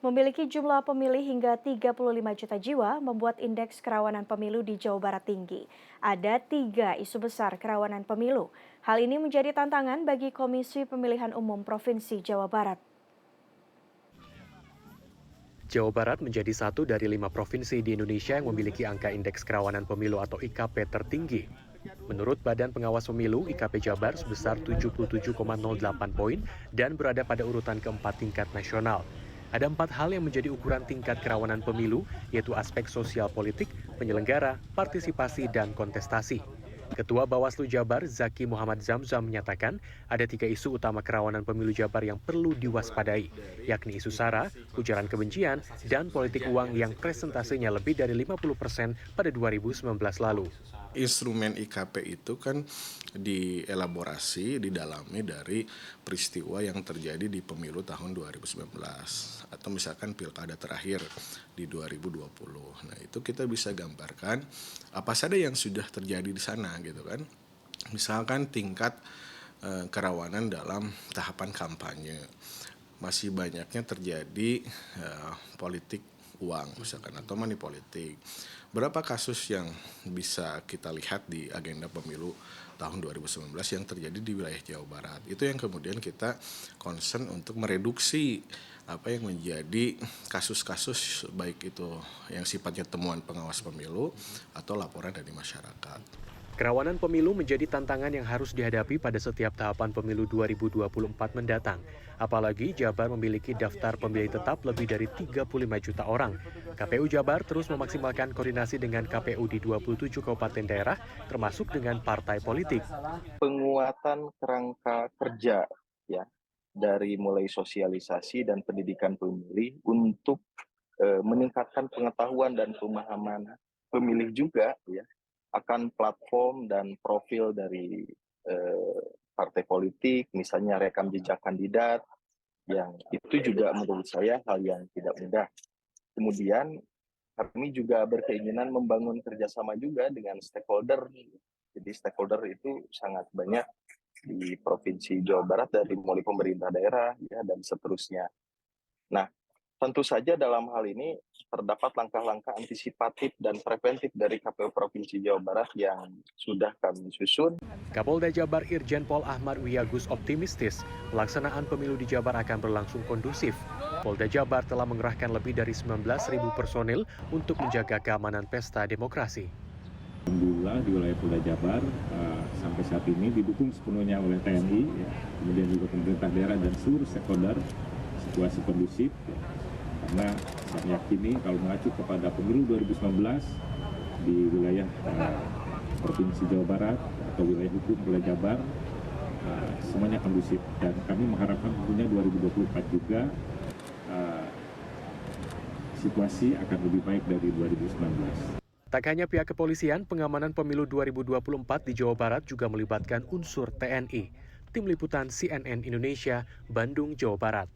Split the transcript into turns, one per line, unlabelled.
Memiliki jumlah pemilih hingga 35 juta jiwa membuat indeks kerawanan pemilu di Jawa Barat tinggi. Ada 3 isu besar kerawanan pemilu. Hal ini menjadi tantangan bagi Komisi Pemilihan Umum Provinsi Jawa Barat.
Jawa Barat menjadi satu dari 5 provinsi di Indonesia yang memiliki angka indeks kerawanan pemilu atau IKP tertinggi. Menurut Badan Pengawas Pemilu, IKP Jabar sebesar 77,08 poin dan berada pada urutan keempat tingkat nasional. Ada 4 hal yang menjadi ukuran tingkat kerawanan pemilu, yaitu aspek sosial politik, penyelenggara, partisipasi, dan kontestasi. Ketua Bawaslu Jabar, Zaki Muhammad Zamzam menyatakan ada 3 isu utama kerawanan pemilu Jabar yang perlu diwaspadai, yakni isu SARA, ujaran kebencian, dan politik uang yang presentasinya lebih dari 50% pada 2019 lalu.
Instrumen IKP itu kan dielaborasi, didalami dari peristiwa yang terjadi di pemilu tahun 2019 atau misalkan pilkada terakhir di 2020. Nah, itu kita bisa gambarkan apa saja yang sudah terjadi di sana gitu kan. Misalkan tingkat kerawanan dalam tahapan kampanye. Masih banyaknya terjadi politik uang misalkan atau money politik. Berapa kasus yang bisa kita lihat di agenda pemilu tahun 2019 yang terjadi di wilayah Jawa Barat. Itu yang kemudian kita concern untuk mereduksi apa yang menjadi kasus-kasus baik itu yang sifatnya temuan pengawas pemilu atau laporan dari masyarakat.
Kerawanan pemilu menjadi tantangan yang harus dihadapi pada setiap tahapan pemilu 2024 mendatang. Apalagi Jabar memiliki daftar pemilih tetap lebih dari 35 juta orang. KPU Jabar terus memaksimalkan koordinasi dengan KPU di 27 kabupaten daerah, termasuk dengan partai politik.
Penguatan kerangka kerja ya dari mulai sosialisasi dan pendidikan pemilih untuk meningkatkan pengetahuan dan pemahaman pemilih juga ya akan platform dan profil dari partai politik, misalnya rekam jejak kandidat, yang itu juga menurut saya hal yang tidak mudah. Kemudian kami juga berkeinginan membangun kerjasama juga dengan stakeholder. Jadi stakeholder itu sangat banyak di Provinsi Jawa Barat dari mulai pemerintah daerah ya, dan seterusnya. Nah, tentu saja dalam hal ini terdapat langkah-langkah antisipatif dan preventif dari KPU Provinsi Jawa Barat yang sudah kami susun.
Kapolda Jabar Irjen Pol Ahmad Wiyagus optimistis pelaksanaan pemilu di Jabar akan berlangsung kondusif. Polda Jabar telah mengerahkan lebih dari 19.000 personil untuk menjaga keamanan pesta demokrasi.
Alhamdulillah di wilayah Polda Jabar sampai saat ini didukung sepenuhnya oleh TNI, ya, kemudian juga pemerintah daerah dan seluruh stakeholder, situasi kondusif. Karena saya yakini kalau mengacu kepada pemilu 2019 di wilayah Provinsi Jawa Barat atau wilayah hukum Polda Jabar semuanya kondusif, dan kami mengharapkan tentunya 2024 juga situasi akan lebih baik dari 2019.
Tak hanya pihak kepolisian, pengamanan pemilu 2024 di Jawa Barat juga melibatkan unsur TNI. Tim Liputan CNN Indonesia, Bandung, Jawa Barat.